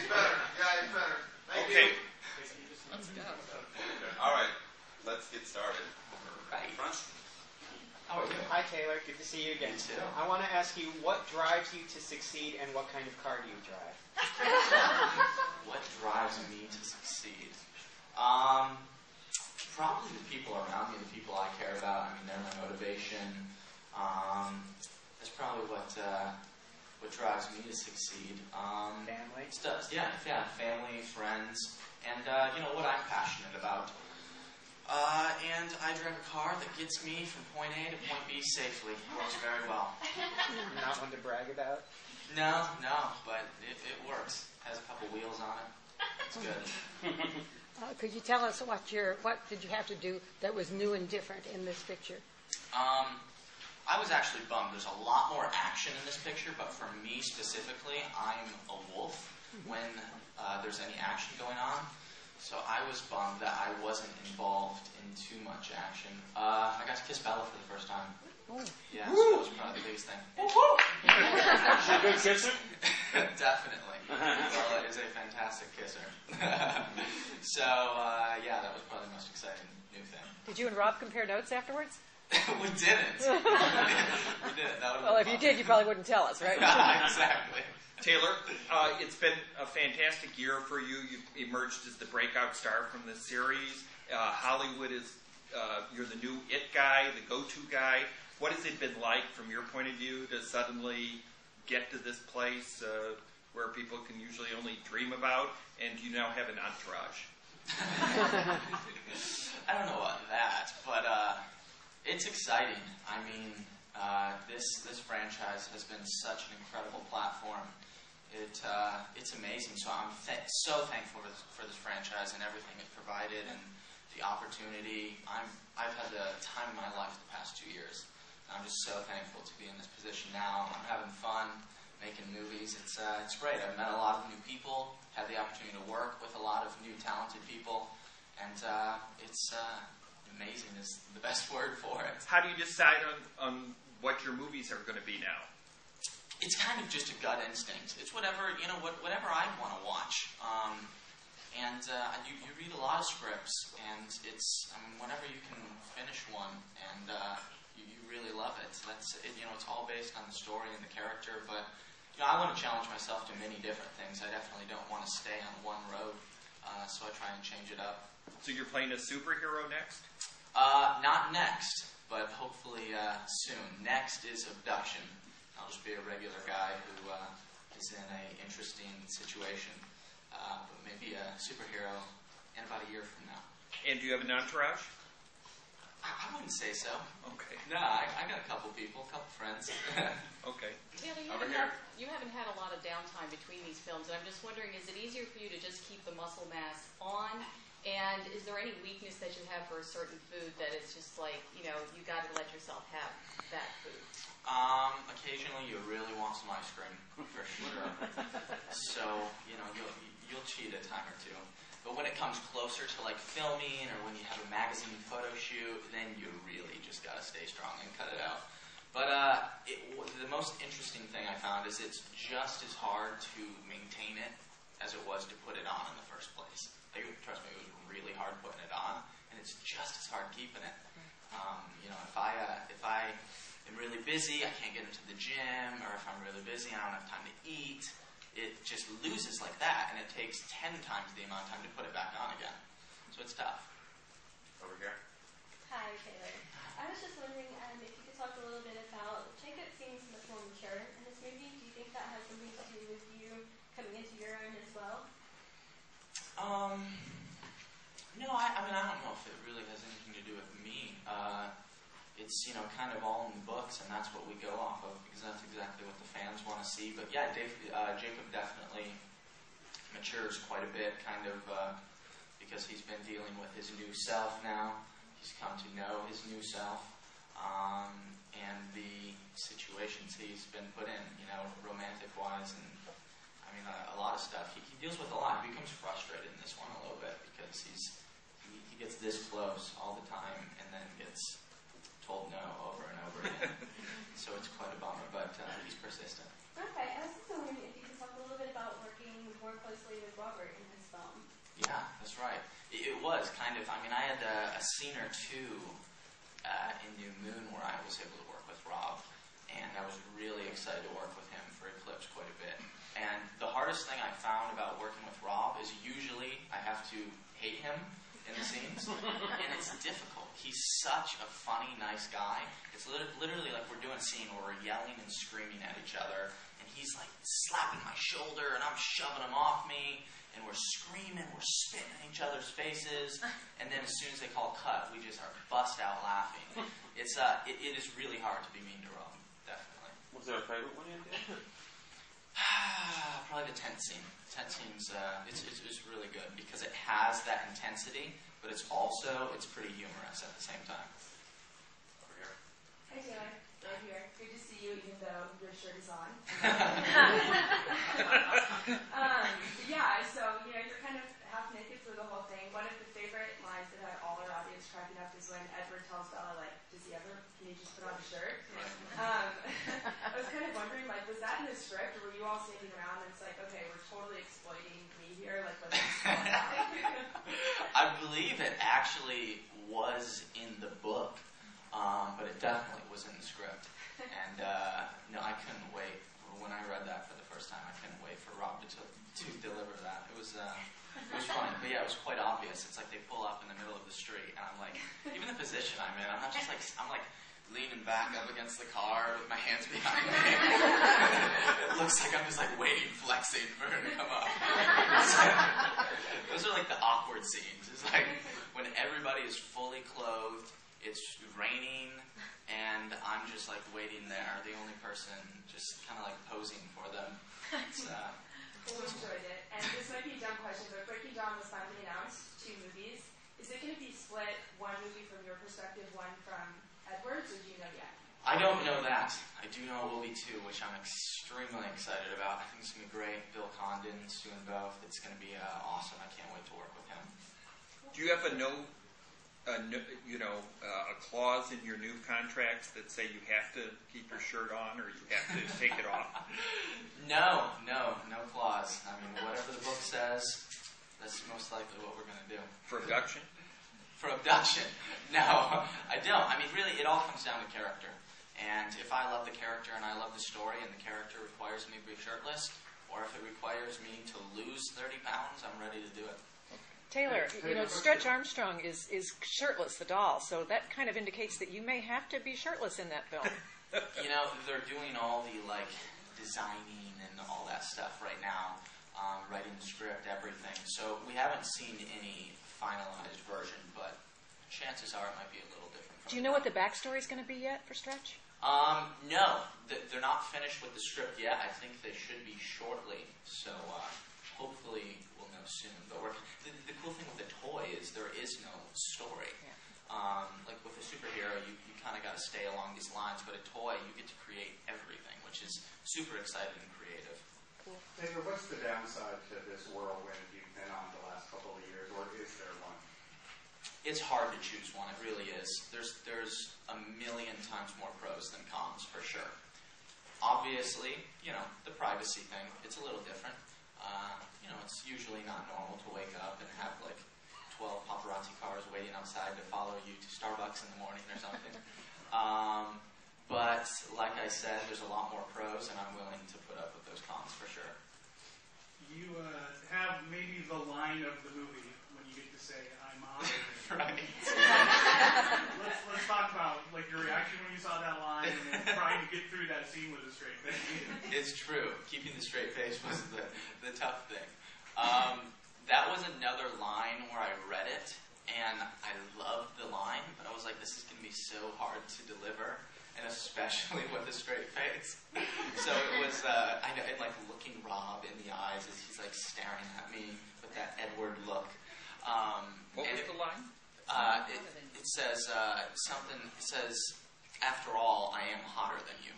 He's better. Yeah, he's better. Thank Okay. you. Let's go. All right. Let's get started. Right. Front. How are you? Hi, Taylor. Good to see you again. You too. I want to ask you, what drives you to succeed, and what kind of car do you drive? What drives me to succeed? Probably the people around me, the people I care about. I mean, they're my motivation. That's probably what drives me to succeed. Family? Yeah, family, friends, and what I'm passionate about. And I drive a car that gets me from point A to point B safely. It works very well. Not one to brag about? No, but it works. Has a couple wheels on it. It's good. Could you tell us what did you have to do that was new and different in this picture? I was actually bummed. There's a lot more action in this picture, but for me specifically, I'm a wolf when there's any action going on. So I was bummed that I wasn't involved in too much action. I got to kiss Bella for the first time. Oh. Yeah, so that was probably the biggest thing. She a good kisser? Definitely. Bella is a fantastic kisser. So, that was probably the most exciting new thing. Did you and Rob compare notes afterwards? We didn't. We didn't. Well, if you did, you probably wouldn't tell us, right? Exactly. Taylor, it's been a fantastic year for you. You emerged as the breakout star from this series. Hollywood is, you're the new it guy, the go-to guy. What has it been like from your point of view to suddenly get to this place where people can usually only dream about, and you now have an entourage? I don't know about that, but it's exciting. I mean, this franchise has been such an incredible platform. It's amazing. So I'm so thankful for this franchise and everything it provided and the opportunity. I've had the time of my life the past 2 years. I'm just so thankful to be in this position now. I'm having fun making movies. It's great. I've met a lot of new people, had the opportunity to work with a lot of new talented people, and it's amazing is the best word for it. How do you decide on what your movies are going to be now? It's kind of just a gut instinct. It's whatever whatever I want to watch. You read a lot of scripts, and whenever you can finish one and you really love it. That's it. It's all based on the story and the character. But I want to challenge myself to many different things. I definitely don't want to stay on one road, so I try and change it up. So you're playing a superhero next? Not next, but hopefully soon. Next is Abduction. I'll just be a regular guy who is in an interesting situation, but maybe a superhero in about a year from now. And do you have an entourage? I wouldn't say so. Okay. No, I got a couple people, a couple friends. Okay. Taylor, you haven't had a lot of downtime between these films, and I'm just wondering, is it easier for you to just keep the muscle mass on? And is there any weakness that you have for a certain food that it's just like, you got to let yourself have that food? Occasionally you really want some ice cream, for sure. So, you'll cheat a time or two. But when it comes closer to like filming or when you have a magazine photo shoot, then you really just got to stay strong and cut it out. But the most interesting thing I found is it's just as hard to maintain it as it was to put it on in the first place. Trust me, it was really hard putting it on, and it's just as hard keeping it. If I am really busy, I can't get into the gym, or if I'm really busy and I don't have time to eat, it just loses like that, and it takes 10 times the amount of time to put it back on again. So it's tough. Over here. Hi, Taylor. I was just wondering if you could talk a little bit about, Jacob seems much more mature in this movie. Do you think that has something to do with you coming into your own as well? No, I don't know if it really has anything to do with me. It's, kind of all in the books, and that's what we go off of, because that's exactly what the fans want to see. But yeah, Jacob definitely matures quite a bit, because he's been dealing with his new self now. He's come to know his new self, and the situations he's been put in, romantic-wise, and a lot of stuff. He deals with a lot. He becomes frustrated in this one a little bit because he gets this close all the time and then gets told no over and over again. So it's quite a bummer, but he's persistent. Okay, I was just wondering if you could talk a little bit about working more closely It was kind of. I mean, I had a scene or two in New Moon where I was able to work with Rob, and I was really excited to work with him for Eclipse quite a bit. And the hardest thing I found about working with Rob is usually I have to hate him in the scenes, and it's difficult. He's such a funny, nice guy. It's literally like we're doing a scene where we're yelling and screaming at each other, and he's like slapping my shoulder, and I'm shoving him off me, and we're screaming, we're spitting in each other's faces, and then as soon as they call cut, we just are bust out laughing. It is really hard to be mean to Rob, definitely. Was there a favorite one you did? Probably the tent scene. Tent scene's it's really good because it has that intensity, but it's pretty humorous at the same time. Over here. Hi Taylor, right here. Good to see you, even though your shirt is on. Yeah, so you're kind of half naked through the whole thing. One of the favorite lines that had all our audience cracking up is when Edward tells Bella, like, can you just put on a shirt? I was kind of wondering, like, was that in the script, or were you all standing around and it's like, okay, we're totally exploiting me here, like, let's just go I believe it actually was in the book, but it definitely was in the script. And no, I couldn't wait. When I read that for the first time, I couldn't wait for Rob to deliver that. It was fun, but yeah, it was quite obvious. It's like they pull up in the middle of the street, and I'm like, even the position I'm in, I'm like leaning back up against the car with my hands behind me. It looks like I'm just like waiting, flexing for her to come up. Those are like the awkward scenes. It's like when everybody is fully clothed, it's raining, and I'm just like waiting there, the only person just kind of like posing for them. It's, We enjoyed it. And this might be a dumb question, but Breaking Dawn was finally announced, 2 movies. Is it going to be split, one movie from your perspective, one from Edward's, or do you know yet? I don't know that. I do know it will be 2, which I'm extremely excited about. I think it's going to be great. Bill Condon's doing both. It's going to be awesome. I can't wait to work with him. Do you have a clause in your new contracts that say you have to keep your shirt on or you have to take it off? No clause. I mean, whatever the book says, that's most likely what we're going to do. For abduction? For abduction? No, I don't. I mean, really, it all comes down to character. And if I love the character and I love the story and the character requires me to be shirtless, or if it requires me to lose 30 pounds, I'm ready to do it. Taylor, Stretch Armstrong is shirtless, the doll, so that kind of indicates that you may have to be shirtless in that film. They're doing all the, designing and all that stuff right now, writing the script, everything. So we haven't seen any finalized version, but chances are it might be a little different. Do you know what the backstory is going to be yet for Stretch? No. They're not finished with the script yet. I think they should be shortly, so hopefully we'll know soon. But the cool thing with the toy is there is no story. Yeah. Like with a superhero, you kind of got to stay along these lines, but a toy, you get to create everything, which is super exciting and creative. Cool. Taylor, what's the downside to this whirlwind you've been on the last couple of years, or is there one? It's hard to choose one. It really is. There's a million times more pros than cons, for sure. Obviously, the privacy thing, it's a little different. It's usually not normal to wake up and have 12 paparazzi cars waiting outside to follow you to Starbucks in the morning or something. But like I said, there's a lot more pros, and I'm willing to put up with those cons for sure. You have maybe the line of the movie when you get to say, I'm honored. Right. Let's talk about your reaction when you saw that line and then trying to get through that scene with a straight face. It's true. Keeping the straight face was the tough thing. That was another line where I read it, and I loved the line, but I was like, this is going to be so hard to deliver, and especially with a straight face. So it was, looking Rob in the eyes as he's, staring at me with that Edward look. What was the line? It says, after all, I am hotter than you.